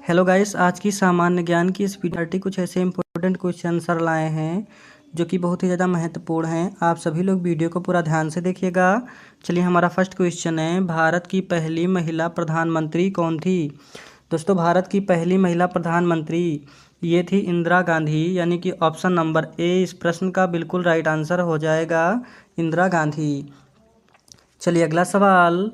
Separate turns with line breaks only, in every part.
Hello guys, आज की सामान्य ज्ञान की इस वीडियो कुछ ऐसे इंपॉर्टेंट क्वेश्चन आंसर लाए हैं जो कि बहुत ही ज़्यादा महत्वपूर्ण हैं। आप सभी लोग वीडियो को पूरा ध्यान से देखिएगा। चलिए, हमारा फर्स्ट क्वेश्चन है, भारत की पहली महिला प्रधानमंत्री कौन थी? दोस्तों, भारत की पहली महिला प्रधानमंत्री ये थी इंदिरा गांधी, यानी कि ऑप्शन नंबर ए इस प्रश्न का बिल्कुल राइट आंसर हो जाएगा, इंदिरा गांधी। चलिए, अगला सवाल,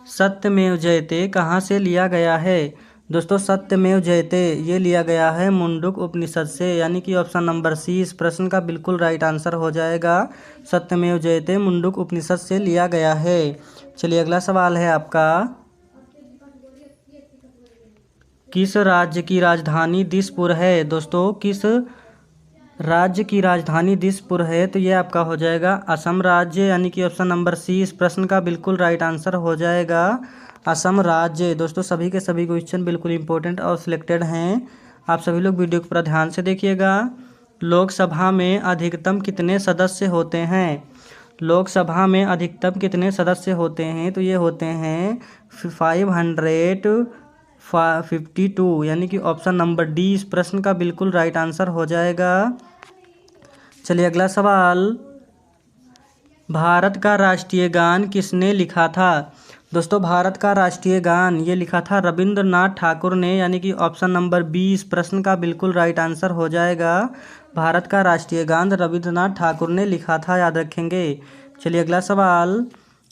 सत्यमेव जयते कहाँ से लिया गया है? दोस्तों, सत्यमेव जयते ये लिया गया है मुंडक उपनिषद से, यानी कि ऑप्शन नंबर सी इस प्रश्न का बिल्कुल राइट आंसर हो जाएगा। सत्यमेव जयते मुंडक उपनिषद से लिया गया है। चलिए, अगला सवाल है आपका, किस राज्य की राजधानी दिसपुर है? दोस्तों, किस राज्य की राजधानी दिसपुर है? तो ये आपका हो जाएगा असम राज्य, यानी कि ऑप्शन नंबर सी इस प्रश्न का बिल्कुल राइट आंसर हो जाएगा, असम राज्य। दोस्तों, सभी के सभी क्वेश्चन बिल्कुल इंपॉर्टेंट और सिलेक्टेड हैं। आप सभी लोग वीडियो को पूरा ध्यान से देखिएगा। लोकसभा में अधिकतम कितने सदस्य होते हैं? लोकसभा में अधिकतम कितने सदस्य होते हैं? तो ये होते हैं 552, यानी कि ऑप्शन नंबर डी इस प्रश्न का बिल्कुल राइट आंसर हो जाएगा। चलिए, अगला सवाल, भारत का राष्ट्रीय गान किसने लिखा था? दोस्तों, भारत का राष्ट्रीय गान ये लिखा था रविंद्रनाथ ठाकुर ने, यानी कि ऑप्शन नंबर बी इस प्रश्न का बिल्कुल राइट आंसर हो जाएगा। भारत का राष्ट्रीय गान रविंद्रनाथ ठाकुर ने लिखा था, याद रखेंगे। चलिए, अगला सवाल,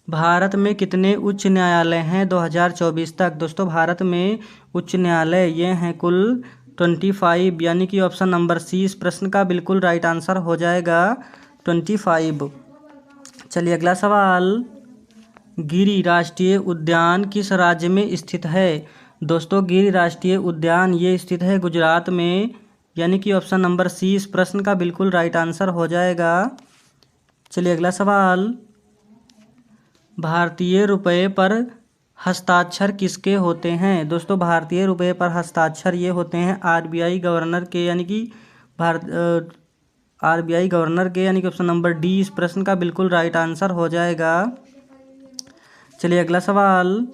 भारत में कितने उच्च न्यायालय हैं 2024 तक? दोस्तों, भारत में उच्च न्यायालय ये हैं कुल 25, यानी कि ऑप्शन नंबर सी इस प्रश्न का बिल्कुल राइट आंसर हो जाएगा, 25। चलिए, अगला सवाल, गिरि राष्ट्रीय उद्यान किस राज्य में स्थित है? दोस्तों, गिरि राष्ट्रीय उद्यान ये स्थित है गुजरात में, यानी कि ऑप्शन नंबर सी इस प्रश्न का बिल्कुल राइट आंसर हो जाएगा। चलिए, अगला सवाल, भारतीय रुपये पर हस्ताक्षर किसके होते हैं? दोस्तों, भारतीय रुपये पर हस्ताक्षर ये होते हैं आरबीआई गवर्नर के, यानी कि आरबीआई गवर्नर के, यानी कि ऑप्शन नंबर डी इस प्रश्न का बिल्कुल राइट आंसर हो जाएगा। चलिए, अगला सवाल,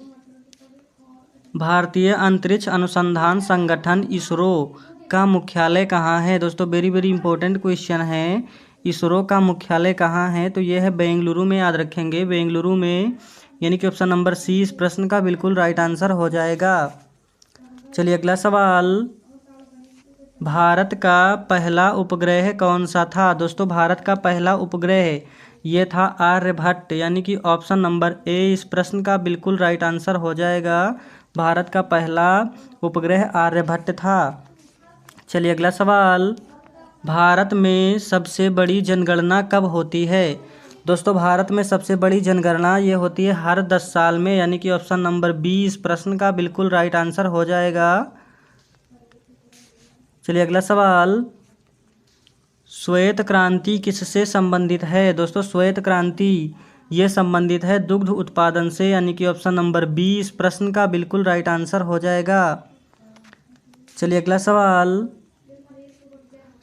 भारतीय अंतरिक्ष अनुसंधान संगठन इसरो का मुख्यालय कहाँ है? दोस्तों, वेरी वेरी इंपॉर्टेंट क्वेश्चन है, इसरो का मुख्यालय कहाँ है? तो ये है बेंगलुरु में, याद रखेंगे, बेंगलुरु में, यानी कि ऑप्शन नंबर सी इस प्रश्न का बिल्कुल राइट आंसर हो जाएगा। चलिए, अगला सवाल, भारत का पहला उपग्रह कौन सा था? दोस्तों, भारत का पहला उपग्रह ये था आर्यभट्ट, यानी कि ऑप्शन नंबर ए इस प्रश्न का बिल्कुल राइट आंसर हो जाएगा। भारत का पहला उपग्रह आर्यभट्ट था। चलिए, अगला सवाल, भारत में सबसे बड़ी जनगणना कब होती है? दोस्तों, भारत में सबसे बड़ी जनगणना ये होती है हर 10 साल में, यानी कि ऑप्शन नंबर बी इस प्रश्न का बिल्कुल राइट आंसर हो जाएगा। चलिए, अगला सवाल, श्वेत क्रांति किससे संबंधित है? दोस्तों, श्वेत क्रांति ये संबंधित है दुग्ध उत्पादन से, यानी कि ऑप्शन नंबर बी इस प्रश्न का बिल्कुल राइट आंसर हो जाएगा। चलिए, अगला सवाल,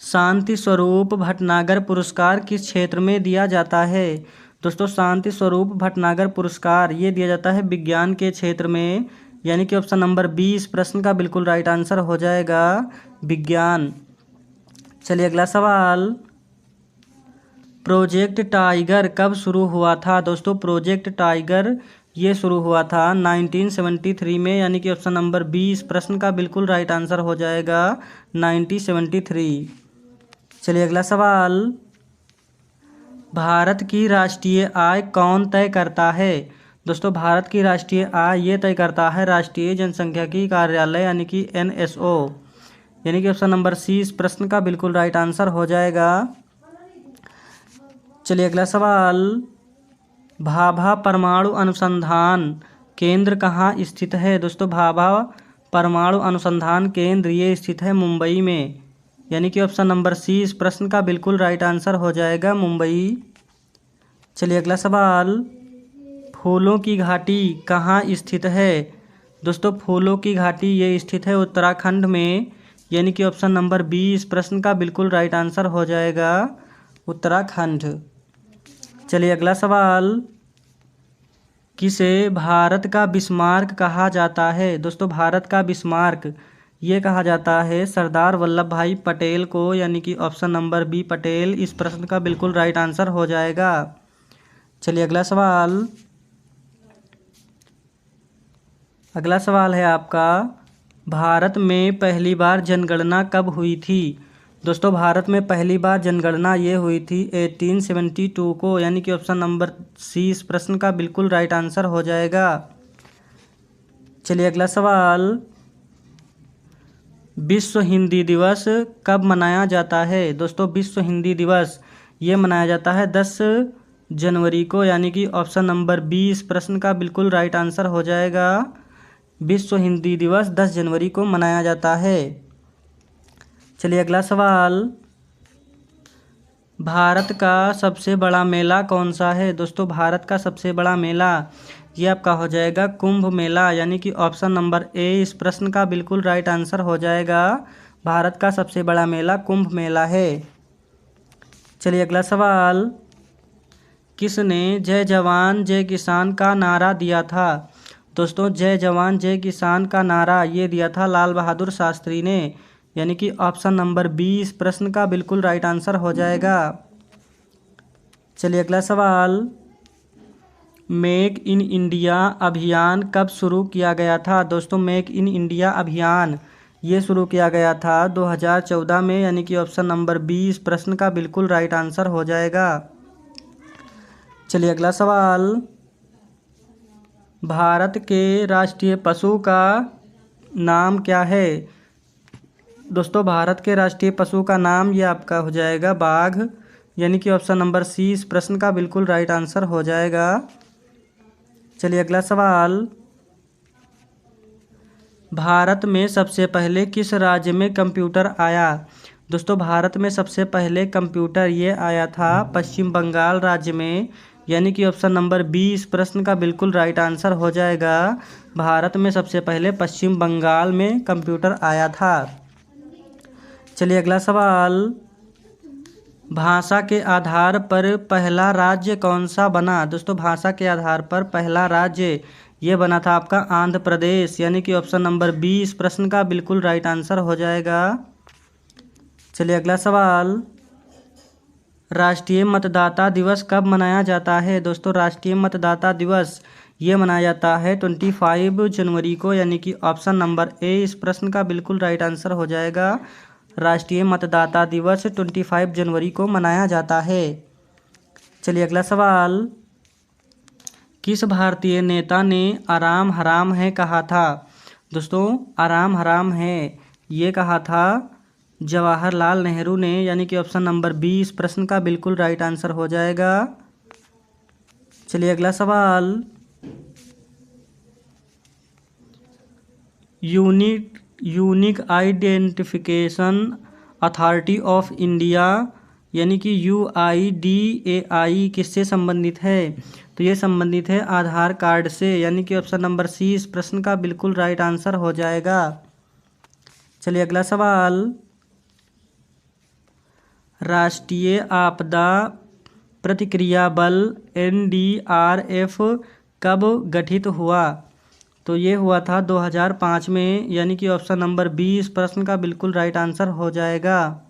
शांति स्वरूप भटनागर पुरस्कार किस क्षेत्र में दिया जाता है? दोस्तों, शांति स्वरूप भटनागर पुरस्कार ये दिया जाता है विज्ञान के क्षेत्र में, यानी कि ऑप्शन नंबर बी इस प्रश्न का बिल्कुल राइट आंसर हो जाएगा, विज्ञान। चलिए, अगला सवाल, प्रोजेक्ट टाइगर कब शुरू हुआ था? दोस्तों, प्रोजेक्ट टाइगर ये शुरू हुआ था 1973 में, यानी कि ऑप्शन नंबर बी इस प्रश्न का बिल्कुल राइट आंसर हो जाएगा, 1973। चलिए, अगला सवाल, भारत की राष्ट्रीय आय कौन तय करता है? दोस्तों, भारत की राष्ट्रीय आय ये तय करता है राष्ट्रीय जनसंख्यिकी कार्यालय, यानी कि NSO, यानी कि ऑप्शन नंबर सी इस प्रश्न का बिल्कुल राइट आंसर हो जाएगा। चलिए, अगला सवाल, भाभा परमाणु अनुसंधान केंद्र कहाँ स्थित है? दोस्तों, भाभा परमाणु अनुसंधान केंद्र ये स्थित है मुंबई में, यानी कि ऑप्शन नंबर सी इस प्रश्न का बिल्कुल राइट आंसर हो जाएगा, मुंबई। चलिए, अगला सवाल, फूलों की घाटी कहाँ स्थित है? दोस्तों, फूलों की घाटी ये स्थित है उत्तराखंड में, यानी कि ऑप्शन नंबर बी इस प्रश्न का बिल्कुल राइट आंसर हो जाएगा, उत्तराखंड। चलिए, अगला सवाल, किसे भारत का बिस्मार्क कहा जाता है? दोस्तों भारत का बिस्मार्क ये कहा जाता है सरदार वल्लभ भाई पटेल को, यानी कि ऑप्शन नंबर बी पटेल इस प्रश्न का बिल्कुल राइट आंसर हो जाएगा। चलिए अगला सवाल। अगला सवाल है आपका, भारत में पहली बार जनगणना कब हुई थी? दोस्तों भारत में पहली बार जनगणना ये हुई थी 1872 को, यानी कि ऑप्शन नंबर सी इस प्रश्न का बिल्कुल राइट आंसर हो जाएगा। चलिए अगला सवाल, विश्व हिंदी दिवस कब मनाया जाता है? दोस्तों विश्व हिंदी दिवस ये मनाया जाता है 10 जनवरी को, यानी कि ऑप्शन नंबर बी इस प्रश्न का बिल्कुल राइट आंसर हो जाएगा। विश्व हिंदी दिवस 10 जनवरी को मनाया जाता है। चलिए अगला सवाल, भारत का सबसे बड़ा मेला कौन सा है? दोस्तों भारत का सबसे बड़ा मेला ये आपका हो जाएगा कुंभ मेला, यानी कि ऑप्शन नंबर ए इस प्रश्न का बिल्कुल राइट आंसर हो जाएगा। भारत का सबसे बड़ा मेला कुंभ मेला है। चलिए अगला सवाल, किसने जय जवान जय किसान का नारा दिया था? दोस्तों जय जवान जय किसान का नारा ये दिया था लाल बहादुर शास्त्री ने, यानी कि ऑप्शन नंबर बी इस प्रश्न का बिल्कुल राइट आंसर हो जाएगा। चलिए अगला सवाल, मेक इन इंडिया अभियान कब शुरू किया गया था? दोस्तों मेक इन इंडिया अभियान ये शुरू किया गया था 2014 में, यानी कि ऑप्शन नंबर बी इस प्रश्न का बिल्कुल राइट आंसर हो जाएगा। चलिए अगला सवाल, भारत के राष्ट्रीय पशु का नाम क्या है? दोस्तों भारत के राष्ट्रीय पशु का नाम ये आपका हो जाएगा बाघ, यानी कि ऑप्शन नंबर सी इस प्रश्न का बिल्कुल राइट आंसर हो जाएगा। चलिए अगला सवाल, भारत में सबसे पहले किस राज्य में कंप्यूटर आया? दोस्तों भारत में सबसे पहले कंप्यूटर ये आया था पश्चिम बंगाल राज्य में, यानी कि ऑप्शन नंबर बी इस प्रश्न का बिल्कुल राइट आंसर हो जाएगा। भारत में सबसे पहले पश्चिम बंगाल में कंप्यूटर आया था। चलिए अगला सवाल, भाषा के आधार पर पहला राज्य कौन सा बना? दोस्तों भाषा के आधार पर पहला राज्य ये बना था आपका आंध्र प्रदेश, यानी कि ऑप्शन नंबर बी इस प्रश्न का बिल्कुल राइट आंसर हो जाएगा। चलिए अगला सवाल, राष्ट्रीय मतदाता दिवस कब मनाया जाता है? दोस्तों राष्ट्रीय मतदाता दिवस ये मनाया जाता है 25 जनवरी को, यानी कि ऑप्शन नंबर ए इस प्रश्न का बिल्कुल राइट आंसर हो जाएगा। राष्ट्रीय मतदाता दिवस 25 जनवरी को मनाया जाता है। चलिए अगला सवाल, किस भारतीय नेता ने आराम हराम है कहा था? दोस्तों आराम हराम है ये कहा था जवाहरलाल नेहरू ने, यानी कि ऑप्शन नंबर बी इस प्रश्न का बिल्कुल राइट आंसर हो जाएगा। चलिए अगला सवाल, unique identification authority of India, यानी कि UIDAI किससे संबंधित है? तो ये संबंधित है आधार कार्ड से, यानी कि ऑप्शन नंबर सी इस प्रश्न का बिल्कुल राइट आंसर हो जाएगा। चलिए अगला सवाल, राष्ट्रीय आपदा प्रतिक्रिया बल NDRF कब गठित हुआ? तो ये हुआ था 2005 में, यानी कि ऑप्शन नंबर बी इस प्रश्न का बिल्कुल राइट आंसर हो जाएगा।